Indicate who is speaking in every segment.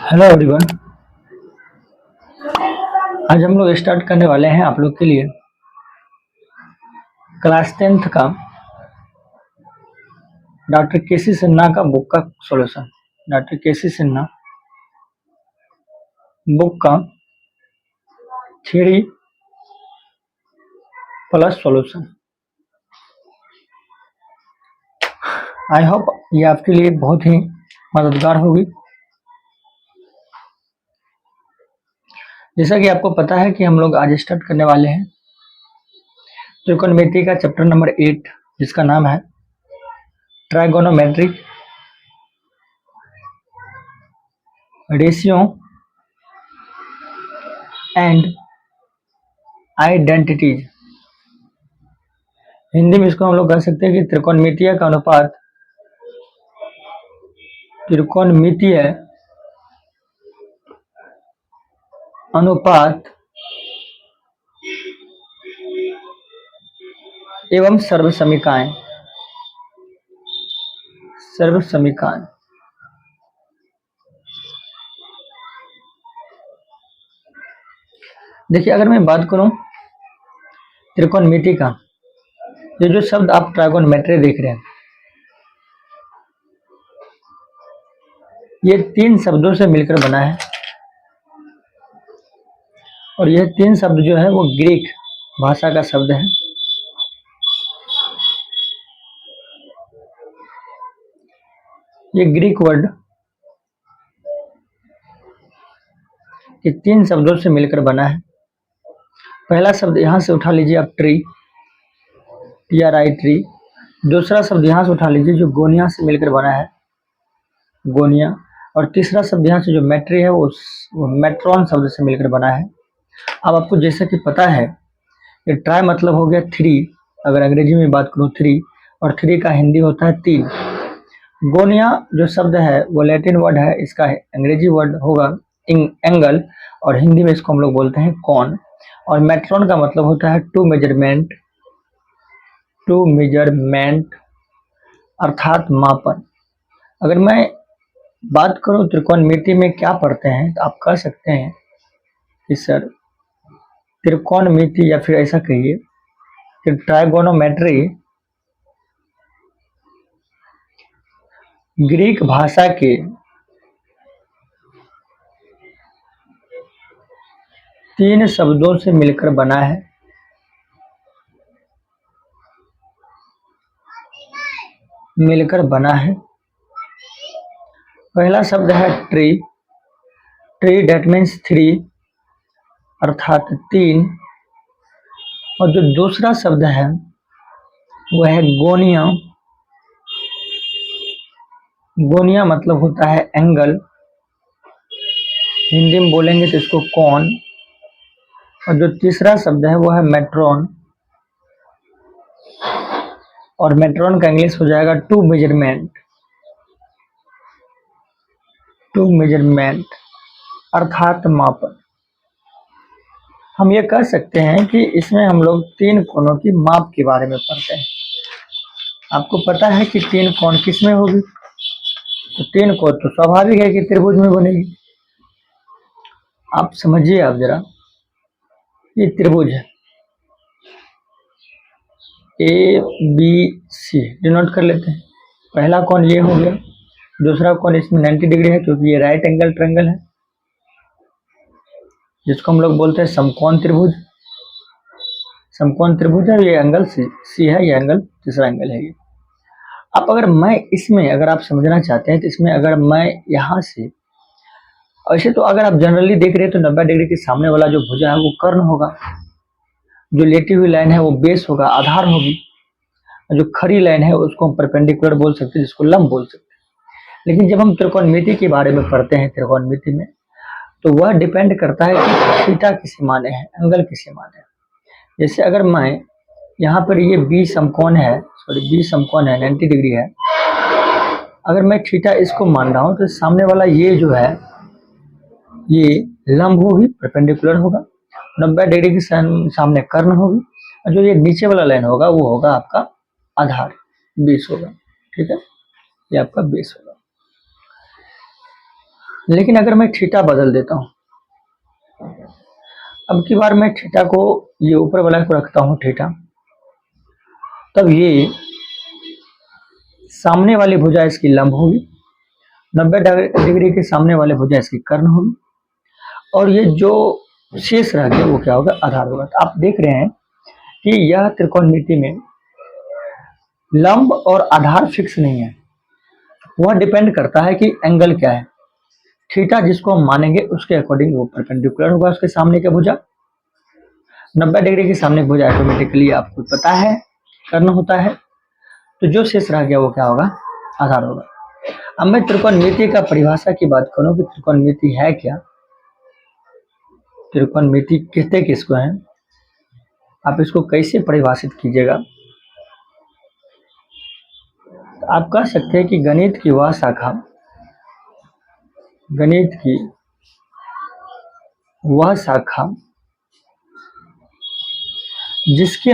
Speaker 1: Hello everyone. आज हम लोग स्टार्ट करने वाले हैं आप लोग के लिए क्लास 10th का डॉक्टर के सी सिन्हा का बुक का सॉल्यूशन। डॉक्टर के सी सिन्हा बुक का theory plus solution. I hope ये आपके लिए बहुत ही मददगार होगी। जैसा कि आपको पता है कि हम लोग आज स्टार्ट करने वाले हैं त्रिकोणमिति का चैप्टर नंबर 8, जिसका नाम है trigonometry, ratio and identities. Hindi में इसको हम लोग कह सकते हैं कि त्रिकोणमितीय का अनुपात, त्रिकोणमितीय अनुपात एवं सर्वसमीकाएं। सर्वसमीकाएं देखिए, अगर मैं बात करूं त्रिकोणमिति का, ये जो शब्द आप ट्राइगोनोमेट्री देख रहे हैं, ये 3 शब्दों से मिलकर बना है और यह 3 शब्द जो है वो ग्रीक भाषा का शब्द है। ये ग्रीक वर्ड ये 3 शब्दों से मिलकर बना है। पहला शब्द यहां से उठा लीजिए आप, ट्री, TRI, ट्री। दूसरा शब्द यहां से उठा लीजिए जो गोनिया से मिलकर बना है, गोनिया। और तीसरा शब्द यहाँ से जो मैट्री है वो मेट्रॉन शब्द से मिलकर बना है। अब आपको जैसा कि पता है, ये ट्राई मतलब हो गया 3, अगर अंग्रेजी में बात करूँ 3, और 3 का हिंदी होता है 3। गोनिया जो शब्द है वो लैटिन वर्ड है, इसका अंग्रेजी वर्ड होगा एंगल, और हिंदी में इसको हम लोग बोलते हैं कॉन। और मेट्रॉन का मतलब होता है टू मेजरमेंट अर्थात मापन। अगर मैं बात करूं त्रिकोणमिति में क्या पढ़ते हैं, तो आप कह सकते हैं कि सर त्रिकोणमिति, या फिर ऐसा कहिए कि ट्राइगोनोमेट्री ग्रीक भाषा के 3 शब्दों से मिलकर बना है। पहला शब्द है ट्री, डेट मीन्स 3 अर्थात 3। और जो दूसरा शब्द है वो है गोनिया। गोनिया मतलब होता है एंगल, हिंदी में बोलेंगे तो इसको कॉन। और जो तीसरा शब्द है वो है मेट्रॉन, और मेट्रॉन का इंग्लिश हो जाएगा टू मेजरमेंट अर्थात मापन। हम ये कह सकते हैं कि इसमें हम लोग 3 कोणों की माप के बारे में पढ़ते हैं। आपको पता है कि 3 कोण किसमें होगी, तो 3 कोण तो स्वाभाविक है कि त्रिभुज में बनेगी। आप समझिए, आप जरा, ये त्रिभुज है ABC, डिनोट कर लेते हैं। पहला कोण ये हो गया, दूसरा कोण इसमें 90 डिग्री है क्योंकि ये राइट एंगल ट्रायंगल है, जिसको हम लोग बोलते हैं समकोण त्रिभुज। समकोण त्रिभुज है, ये एंगल सी है, ये एंगल तीसरा एंगल है ये। अब अगर मैं इसमें, अगर आप समझना चाहते हैं तो इसमें अगर मैं यहाँ से, ऐसे तो अगर आप जनरली देख रहे हैं तो 90 डिग्री के सामने वाला जो भुजा है वो कर्ण होगा, जो लेटी हुई लाइन है वो बेस होगा, आधार होगी, जो खड़ी लाइन है उसको हम परपेंडिकुलर बोल सकते हैं, जिसको लंब बोल सकते हैं। लेकिन जब हम त्रिकोणमिति के बारे में पढ़ते हैं, त्रिकोणमिति में, तो वह डिपेंड करता है कि थीटा किसी माने है, एंगल किसी माने है। जैसे अगर मैं यहाँ पर ये बी समकोण है, 90 डिग्री है, अगर मैं थीटा इसको मान रहा हूँ तो सामने वाला ये जो है ये लंब होगी, परपेंडिकुलर होगा, 90 डिग्री के सामने कर्ण होगी, और जो ये नीचे वाला लाइन होगा वो होगा आपका आधार, बेस होगा। ठीक है, ये आपका बेस होगा। लेकिन अगर मैं थीटा बदल देता हूँ, अब की बार मैं थीटा को ये ऊपर वाला को रखता हूँ थीटा, तब ये सामने वाली भुजा इसकी लंब होगी, 90 डिग्री के सामने वाले भुजा इसकी कर्ण होगी, और ये जो शेष रह गया वो क्या होगा, आधार होगा। तो आप देख रहे हैं कि यह त्रिकोणमिति में लंब और आधार फिक्स नहीं है, वह डिपेंड करता है कि एंगल क्या है। थीटा जिसको हम मानेंगे उसके अकॉर्डिंग वो परपेंडिकुलर होगा उसके सामने के भुजा। 90 डिग्री के सामने भुजा ऑटोमेटिकली आपको पता है कर्ण होता है, तो जो शेष रह गया वो क्या होगा, आधार होगा। अब मैं त्रिकोणमिति का परिभाषा की बात करूं कि त्रिकोणमिति है क्या, त्रिकोणमिति कहते किसको है, आप इसको कैसे परिभाषित कीजिएगा। तो आप कह सकते हैं कि गणित की वह शाखा, गणित की वह शाखा जिसके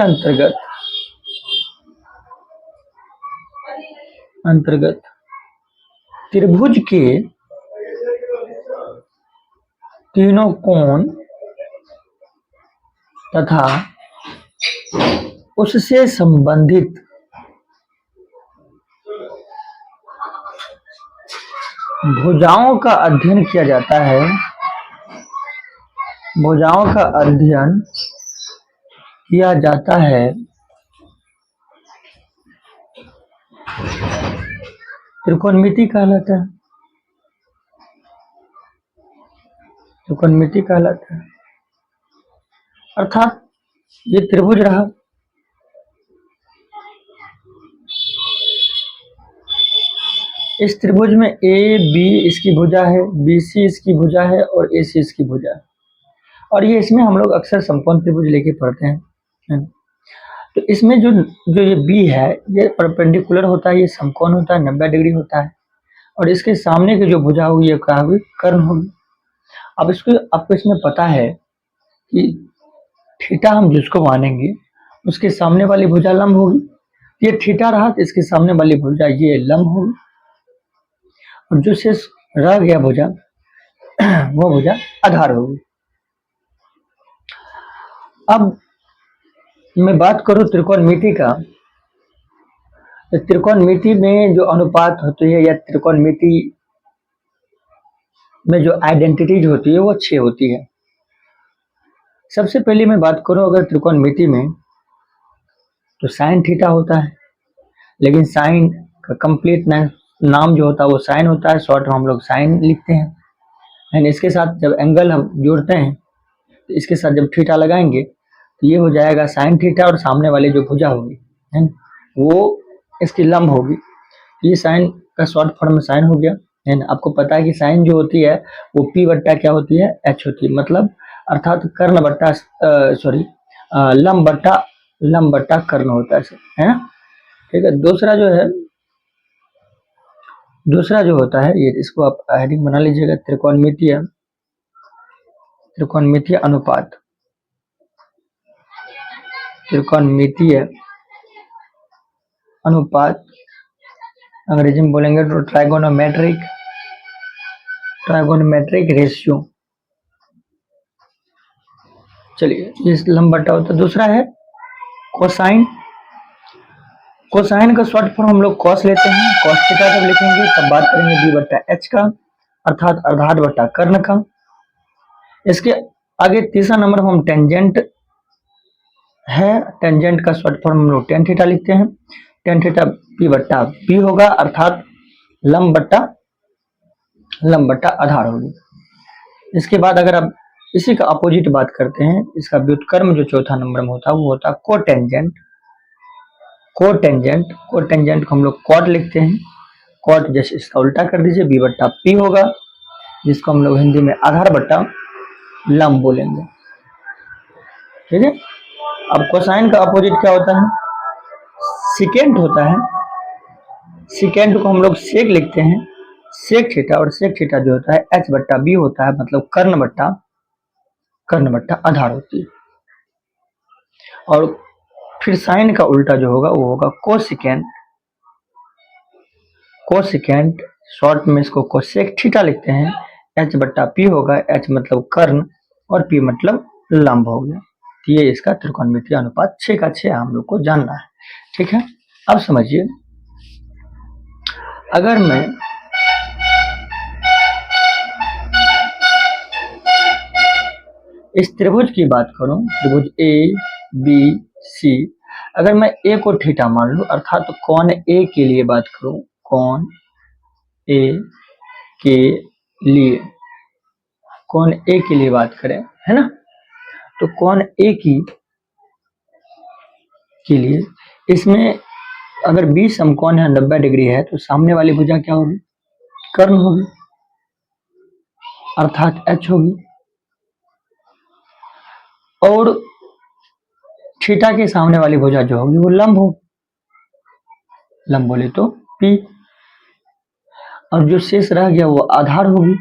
Speaker 1: अंतर्गत त्रिभुज के तीनों कोण तथा उससे संबंधित भुजाओं का अध्ययन किया जाता है, भुजाओं का अध्ययन किया जाता है, त्रिकोणमिति कहलाता है, त्रिकोणमिति कहलाता है। अर्थात ये त्रिभुज रहा, इस त्रिभुज में ए बी इसकी भुजा है, बी सी इसकी भुजा है और ए सी इसकी भुजा है, और ये इसमें हम लोग अक्सर समकोण त्रिभुज लेके पढ़ते हैं। तो इसमें जो जो ये बी है ये परपेंडिकुलर होता है, ये समकोण होता है, 90 डिग्री होता है, और इसके सामने की जो भुजा होगी ये क्या होगी, कर्ण होगी। अब इसको आपको इसमें पता है कि थीटा हम जिसको मानेंगे उसके सामने वाली भुजा लंब होगी, ये थीटा रहा तो इसके सामने वाली भुजा ये लंब होगी, और जो शेष रह गया भुजा वो भुजा आधार होगी। अब मैं बात करूं त्रिकोणमिति का, तो त्रिकोणमिति में जो अनुपात होती है या त्रिकोणमिति में जो आइडेंटिटीज होती है वो 6 होती है। सबसे पहले मैं बात करूं अगर त्रिकोणमिति में, तो साइन थीटा होता है, लेकिन साइन का कंप्लीट नाम जो होता है वो साइन होता है, शॉर्ट में हम लोग साइन लिखते हैं। एंड इसके साथ जब एंगल हम जोड़ते हैं तो इसके साथ जब थीटा लगाएंगे तो ये हो जाएगा साइन थीटा, और सामने वाली जो भुजा होगी है वो इसकी लंब होगी। ये साइन का शॉर्ट फॉर्म में साइन हो गया है ना। आपको पता है कि साइन जो होती है वो पी बट्टा क्या होती है, एच होती है, मतलब अर्थात कर्ण बट्टा लंब बट्टा कर्ण होता है ना। ठीक है। दूसरा जो होता है ये, इसको आप हेडिंग बना लीजिएगा, त्रिकोणमितीय अनुपात, त्रिकोणमितीय अनुपात अंग्रेजी में बोलेंगे तो ट्राइगोनोमेट्रिक रेशियो। चलिए, ये लंब बट्टा होता है। दूसरा है कोसाइन, कोसाइन का शॉर्ट फॉर्म हम लोग कॉस लेते हैं, कॉस थीटा जब लिखेंगे तब बात करेंगे बी बट्टा एच का, अर्थात आधार बट्टा कर्ण का। इसके आगे तीसरा नंबर हम टेंजेंट है, टेंजेंट का शॉर्ट फॉर्म हम लोग टेन थीटा लिखते हैं, टेन थीटा पी बट्टा पी होगा, अर्थात लंब बट्टा आधार होगी। इसके बाद अगर आप इसी का अपोजिट बात करते हैं, इसका व्युत्क्रम जो चौथा नंबर में होता है वो होता है कोटेंजेंट। कोटेंजेंट को हम लोग कॉट लिखते हैं, कॉट जैसे इसका उल्टा कर दीजिए, बी बट्टा पी होगा, जिसको हम लोग हिंदी में आधार बट्टा लंब बोलेंगे। ठीक है। अब कोसाइन का अपोजिट क्या होता है, सिकेंट होता है। सिकेंट को हम लोग सेक लिखते हैं, सेक थीटा, और सेक थीटा जो होता है एच बट्टा बी होता है, मतलब कर्ण बट्टा आधार होती है। और फिर साइन का उल्टा जो होगा वो होगा कोसिकेंट। कोसिकेंट शॉर्ट में इसको कोसेक थीटा लिखते हैं, एच बट्टा पी होगा, एच मतलब कर्ण और पी मतलब लंब हो गया। तो ये इसका त्रिकोणमितीय अनुपात 6 का 6 हम लोग को जानना है। ठीक है, अब समझिए, अगर मैं इस त्रिभुज की बात करूं, त्रिभुज ए बी सी, अगर मैं ए को थीटा मान लूं, अर्थात कोण ए के लिए बात करूं, कोण ए के लिए, कोण ए के लिए बात करें, है ना, तो कोण ए की के लिए इसमें अगर बी समकोण है 90 डिग्री है, तो सामने वाली भुजा क्या होगी, कर्ण होगी, अर्थात एच होगी, और थीटा के सामने वाली भुजा जो होगी वो लंब हो, लंब बोले तो पी, और जो शेष रह गया वो आधार होगी,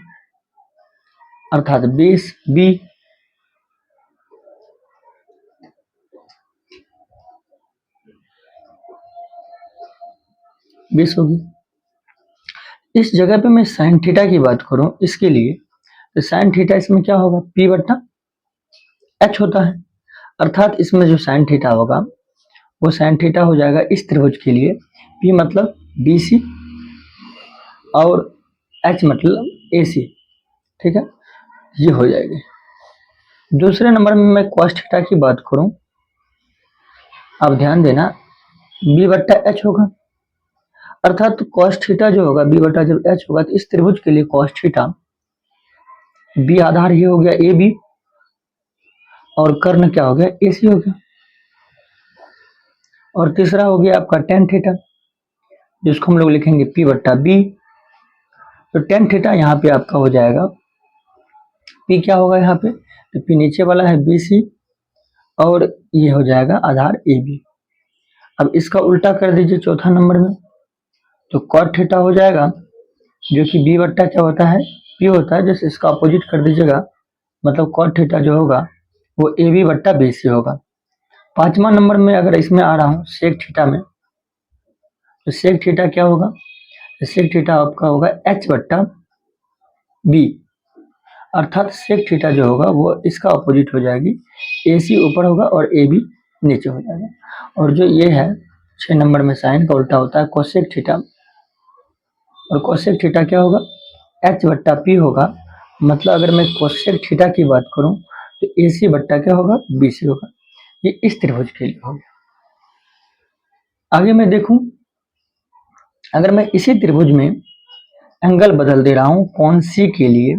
Speaker 1: अर्थात बेस बी। बेस होगी। इस जगह पे मैं साइन थीटा की बात करूं इसके लिए, तो साइन थीटा इसमें क्या होगा, पी बट्टा एच होता है, अर्थात इसमें जो साइन थीटा होगा वो साइन थीटा हो जाएगा इस त्रिभुज के लिए, पी मतलब बी सी और एच मतलब ए सी। ठीक है, ये हो जाएगी। दूसरे नंबर में मैं कॉस थीटा की बात करूं, आप ध्यान देना, बी बट्टा एच होगा, अर्थात कॉस थीटा जो होगा बी बटा जब एच होगा, तो इस त्रिभुज के लिए कॉस थीटा बी आधार ये हो गया ए बी, और कर्ण क्या हो गया ए सी हो गया, और तीसरा हो गया आपका टेन थीटा, जिसको हम लोग लिखेंगे पी बट्टा बी। तो टेन थीटा यहाँ पे आपका हो जाएगा, पी क्या होगा यहाँ पे, तो पी नीचे वाला है बी सी, और ये हो जाएगा आधार ए बी। अब इसका उल्टा कर दीजिए चौथा नंबर में, तो कॉट थीटा हो जाएगा, जो कि बी बट्टा क्या होता है, पी होता है, जैसे इसका अपोजिट कर दीजिएगा, मतलब कॉट थीटा जो होगा वो ए बी बट्टा बी सी होगा। पांचवा नंबर में अगर इसमें आ रहा हूँ सेक थीटा में, तो सेक थीटा क्या होगा, तो सेक थीटा आपका होगा एच बट्टा बी, अर्थात सेक थीटा जो होगा वो इसका अपोजिट हो जाएगी, ए सी ऊपर होगा और ए बी नीचे हो जाएगा। और जो ये है 6 नंबर में साइन का उल्टा होता है कोसेक थीटा, और कोसेक थीटा क्या होगा, एच बट्टा पी होगा, मतलब अगर मैं कोसेक थीटा की बात करूं तो ए सी बट्टा क्या होगा, बी सी होगा। ये इस त्रिभुज के लिए हो गया। आगे मैं देखूं, अगर मैं इसी त्रिभुज में एंगल बदल दे रहा हूं कोण सी के लिए,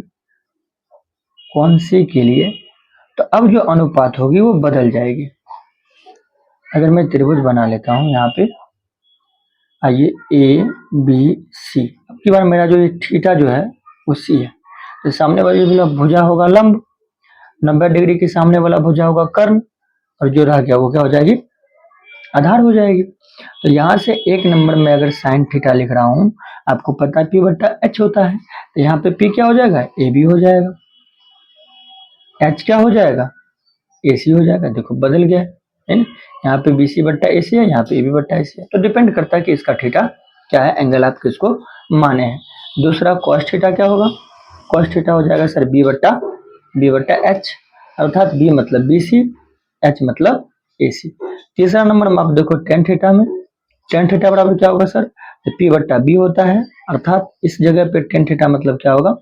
Speaker 1: कोण सी के लिए, तो अब जो अनुपात होगी वो बदल जाएगी। अगर मैं त्रिभुज बना लेता हूं यहाँ पे, आइए ए बी सी, अब की बार मेरा जो ये थीटा जो है वो सी है, तो सामने वाली भुजा होगा लंब, 90 डिग्री के सामने वाला भुजा होगा कर्ण, और जो रह गया वो क्या हो जाएगी, आधार हो जाएगी। तो यहाँ से एक नंबर में अगर साइन थीटा लिख रहा हूँ, आपको पता है पी बट्टा एच होता है, तो यहाँ पे पी क्या हो जाएगा, ए बी हो जाएगा, एच क्या हो जाएगा, ए सी हो जाएगा। देखो बदल गया है ना, यहाँ पे बी सी बट्टा ए सी है, यहाँ पे ए बी बट्टा ए सी है, तो डिपेंड करता है कि इसका थीटा क्या है, एंगल आप किसको माने हैं। दूसरा कॉस थीटा क्या होगा, कॉस थीटा हो जाएगा सर बी बट्टा एच, अर्थात बी मतलब बी सी, एच मतलब ए सी। तीसरा नंबर में आप देखो टेन थीटा में, टेन थीटा बराबर क्या होगा सर, पी बट्टा बी होता है, अर्थात इस जगह पे टेन थीटा मतलब क्या होगा,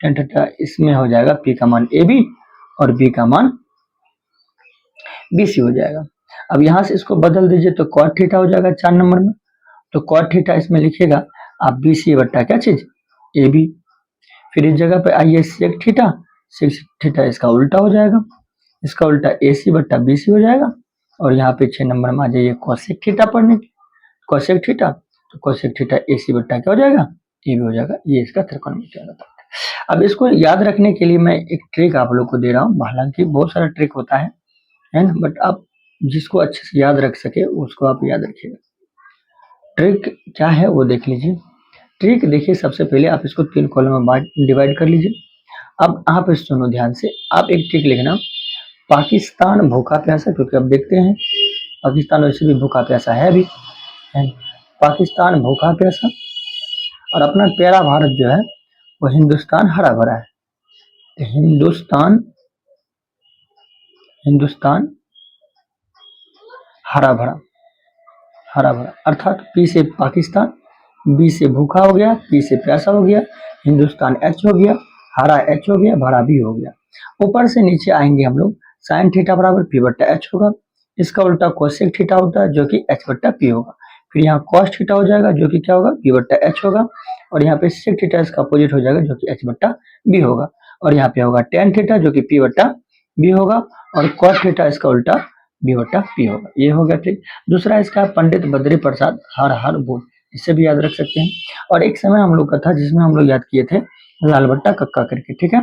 Speaker 1: टेन थीटा इसमें हो जाएगा पी का मान ए बी और बी का मान बी सी हो जाएगा। अब यहां से इसको बदल दीजिए तो कॉट थीटा हो जाएगा 4 नंबर में, तो कॉट थीटा इसमें लिखिएगा आप बी सी बट्टा क्या चीज, ए बी। फिर इस जगह पे आइए सेक थीटा, सेक थीटा इसका उल्टा हो जाएगा, इसका उल्टा ए सी बट्टा बी सी हो जाएगा। और यहाँ पे 6 नंबर में आ जाइए कोसेक थीटा पढ़ने की, कोसेक थीटा, तो कोसेक थीटा ए सी बट्टा क्या हो जाएगा, ए बी हो जाएगा। ये इसका त्रिकोणमितीय अनुपात है। अब इसको याद रखने के लिए मैं एक ट्रिक आप लोग को दे रहा हूँ, हालांकि बहुत सारा ट्रिक होता है ना, बट आप जिसको अच्छे से याद रख सके उसको आप याद रखिएगा। ट्रिक क्या है वो देख लीजिए। ट्रिक देखिए, सबसे पहले आप इसको 3 कॉलम में डिवाइड कर लीजिए। अब आप इस सुनो ध्यान से, आप एक ट्रिक लिखना, पाकिस्तान भूखा प्यासा, क्योंकि अब देखते हैं पाकिस्तान वैसे भी भूखा प्यासा है अभी, है पाकिस्तान भूखा प्यासा, और अपना प्यारा भारत जो है वो हिंदुस्तान हरा भरा है। तो हिंदुस्तान हरा भरा, अर्थात पी से पाकिस्तान, बी से भूखा हो गया, पी से प्यासा हो गया, हिंदुस्तान एच हो गया, हरा एच हो गया, भरा भी हो गया। ऊपर से नीचे आएंगे हम लोग, साइन थीटा बराबर पी बट्टा एच होगा, इसका उल्टा कोसेक थीटा होता है जो कि एच बट्टा पी होगा। फिर यहाँ कॉस थीटा हो जाएगा जो कि क्या होगा, पी बट्टा एच होगा, और यहाँ पे सेक थीटा इसका अपोजिट हो जाएगा जो कि एच बट्टा बी होगा, और यहाँ पे होगा टेन थीटा जो कि पी बट्टा बी होगा, और कॉस थीटा इसका उल्टा बी बट्टा पी होगा। ये हो गया ठीक। दूसरा इसका पंडित बद्री प्रसाद हर हर बोल, इसे भी याद रख सकते हैं। और एक समय हम लोग का था जिसमें हम लोग याद किए थे लाल बट्टा कक्का करके, ठीक है,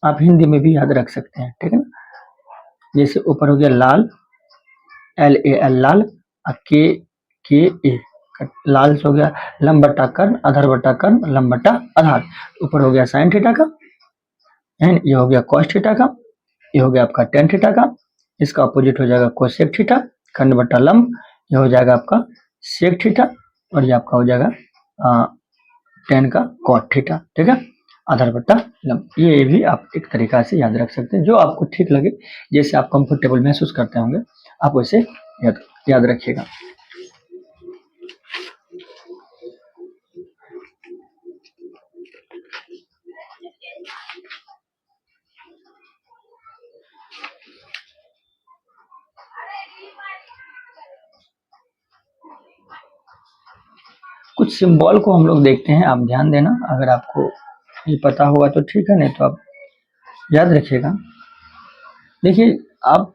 Speaker 1: आप हिंदी में भी याद रख सकते हैं, ठीक है ना। जैसे ऊपर हो गया लाल, एल ए एल लाल, के ए लाल से हो गया, लंब बट्टा कर्ण, अधर बट्टा कर्ण, लंब बट्टा आधार, ऊपर हो गया साइन थीटा का, एंड ये हो गया कॉस थीटा का, ये हो गया आपका टेन थीटा का, इसका अपोजिट हो जाएगा कोसेक थीटा, कर्ण बट्टा लंब, ये हो जाएगा आपका सेक थीटा, और ये आपका हो जाएगा टेन का कॉट थीटा, ठीक है, आधार बट्टा लंब। ये भी आप एक तरीका से याद रख सकते हैं, जो आपको ठीक लगे, जैसे आप कंफर्टेबल महसूस करते होंगे आप वैसे याद रखिएगा। कुछ सिंबल को हम लोग देखते हैं, आप ध्यान देना, अगर आपको ये पता होगा तो ठीक है, नहीं तो आप याद रखिएगा। देखिए आप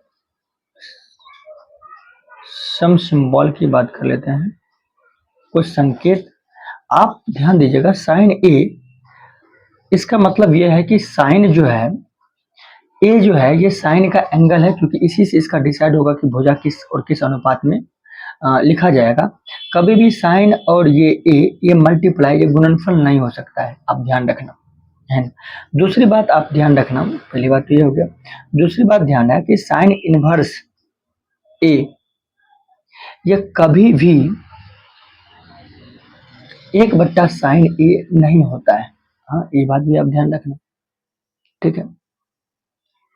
Speaker 1: सम सिंबल की बात कर लेते हैं, कुछ संकेत आप ध्यान दीजिएगा। साइन ए, इसका मतलब यह है कि साइन जो है ए जो है ये साइन का एंगल है, क्योंकि इसी से इसका डिसाइड होगा कि भुजा किस और किस अनुपात में लिखा जाएगा। कभी भी साइन और ये ए, ये मल्टीप्लाई, ये गुणनफल नहीं हो सकता है, आप ध्यान रखना है। दूसरी बात आप ध्यान रखना, पहली बात तो ये हो गया। दूसरी बात ध्यान है कि साइन इनवर्स ए ये कभी भी 1 बट्टा साइन ए नहीं होता है। हाँ, ये बात भी आप ध्यान रखना, ठीक है,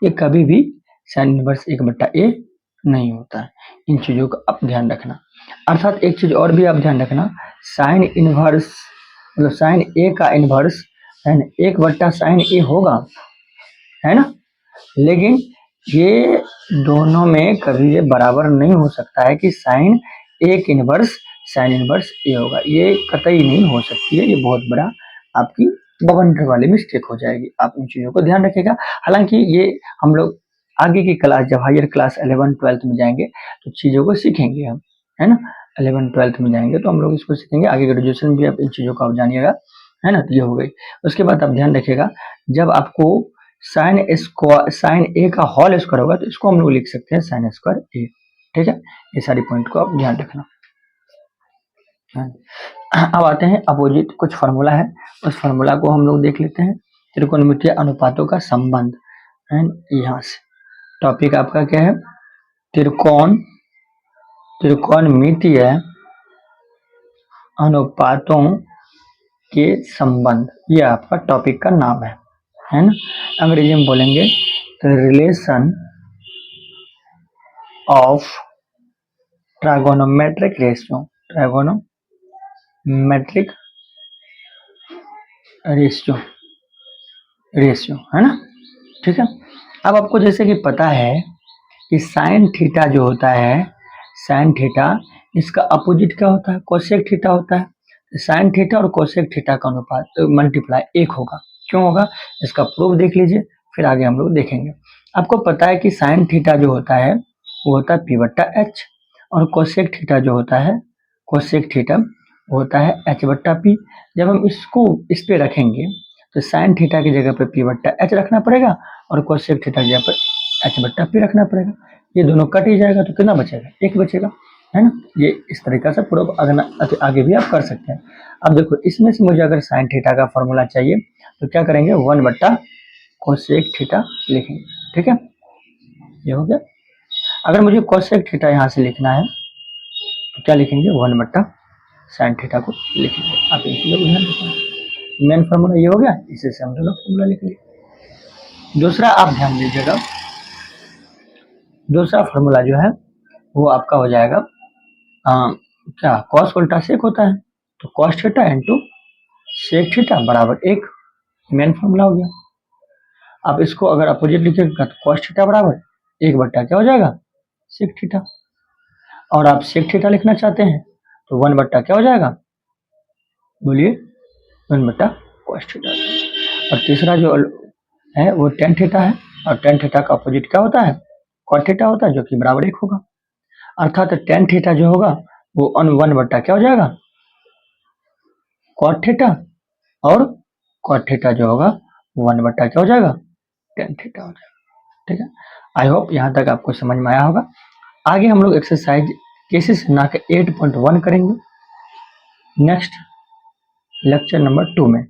Speaker 1: ये कभी भी साइन इनवर्स 1 बट्टा ए नहीं होता है। इन चीजों का आप ध्यान रखना। अर्थात एक चीज और भी आप ध्यान रखना, साइन इनवर्स मतलब साइन ए का इनवर्स है ना 1 बट्टा साइन ए होगा, है ना, लेकिन ये दोनों में कभी ये बराबर नहीं हो सकता है कि साइन ए का इनवर्स साइन इनवर्स ए होगा, ये कतई नहीं हो सकती है। ये बहुत बड़ा आपकी बवंडर वाली मिस्टेक हो जाएगी, आप इन चीजों को ध्यान रखिएगा। हालांकि ये हम लोग आगे की क्लास, जब हायर क्लास 11th-12th में जाएंगे तो चीजों को सीखेंगे हम, है ना, 11th-12th में जाएंगे तो हम लोग इसको सीखेंगे। आगे ग्रेजुएशन में भी आप इन चीजों को आप जानिएगा, है ना। तो ये हो गई। उसके बाद आप ध्यान रखिएगा, जब आपको साइन ए का होल स्क्वायर होगा तो इसको हम लोग लिख सकते हैं साइन स्क्वायर ए, ठीक है। ये सारी पॉइंट को आप ध्यान रखना। अब आते हैं अपोजिट, कुछ फार्मूला है, उस फार्मूला को हम लोग देख लेते हैं। त्रिकोणमितीय अनुपातों का संबंध, एंड यहाँ से टॉपिक आपका क्या है, त्रिकोणमितीय अनुपातों के संबंध, ये आपका टॉपिक का नाम है ना। अंग्रेजी में बोलेंगे तो रिलेशन ऑफ ट्राइगोनोमेट्रिक रेशियो, है ना, ठीक है। अब आपको जैसे कि पता है कि साइन थीटा जो होता है, साइन थीटा इसका अपोजिट क्या होता है, कोसेक थीटा होता है। साइन थीटा और कोसेक थीटा का अनुपात तो मल्टीप्लाई 1 होगा। क्यों होगा, इसका प्रूफ देख लीजिए, फिर आगे हम लोग देखेंगे। आपको पता है कि साइन थीटा जो होता है वो होता है पी बट्टा एच, और कोसेक थीटा जो होता है, कोसेक थीटा वो होता है एच बट्टा पी। जब हम इसको इस पे रखेंगे तो साइन थीटा की जगह पे पी बट्टा एच रखना पड़ेगा, और कोसेक थीटा की जगह पर एच बट्टा पी रखना पड़ेगा। ये दोनों कट ही जाएगा तो कितना बचेगा, 1 बचेगा, है ना। ये इस तरीका से प्रूफ आगे भी आप कर सकते हैं। अब देखो, इसमें से मुझे अगर साइन थीटा का फॉर्मूला चाहिए तो क्या करेंगे, 1 बट्टा कोसेक थीटा लिखेंगे, ठीक है, ये हो गया। अगर मुझे कोसेक थीटा यहाँ से लिखना है तो क्या लिखेंगे, 1 बट्टा साइन थीटा को लिखेंगे। आप इन चीजों को ध्यान रखें। मेन फॉर्मूला ये हो गया, इसे से हम दोनों फॉर्मूला लिख लिए। दूसरा आप ध्यान दीजिएगा, दूसरा फॉर्मूला जो है वो आपका हो जाएगा क्या कॉस उल्टा सेक होता है, तो cos theta into sec theta बराबर 1, मेन फॉर्मूला हो गया। अब इसको अगर अपोजिट लिखिएगा तो कॉस थीटा बराबर 1 बट्टा क्या हो जाएगा सेक थीटा, और आप सेक थीटा लिखना चाहते हैं तो 1 बट्टा क्या हो जाएगा, बोलिए 1 बट्टा कॉस थीटा। और तीसरा जो है वो टेन थीटा है, और टेन थीटा का अपोजिट क्या होता है कॉट थीटा होता है, जो कि बराबर 1 होगा। अर्थात टेन थीटा जो होगा वो 1 बट्टा क्या हो जाएगा कॉट थीटा, और कॉट थीटा जो होगा 1 बट्टा क्या हो जाएगा टेन थीटा हो जाएगा। ठीक है, आई होप यहाँ तक आपको समझ में आया होगा। आगे हम लोग एक्सरसाइज केसेस ना के 8.1 करेंगे नेक्स्ट लेक्चर नंबर 2 में।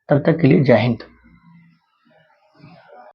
Speaker 1: तब तक के लिए जय हिंद।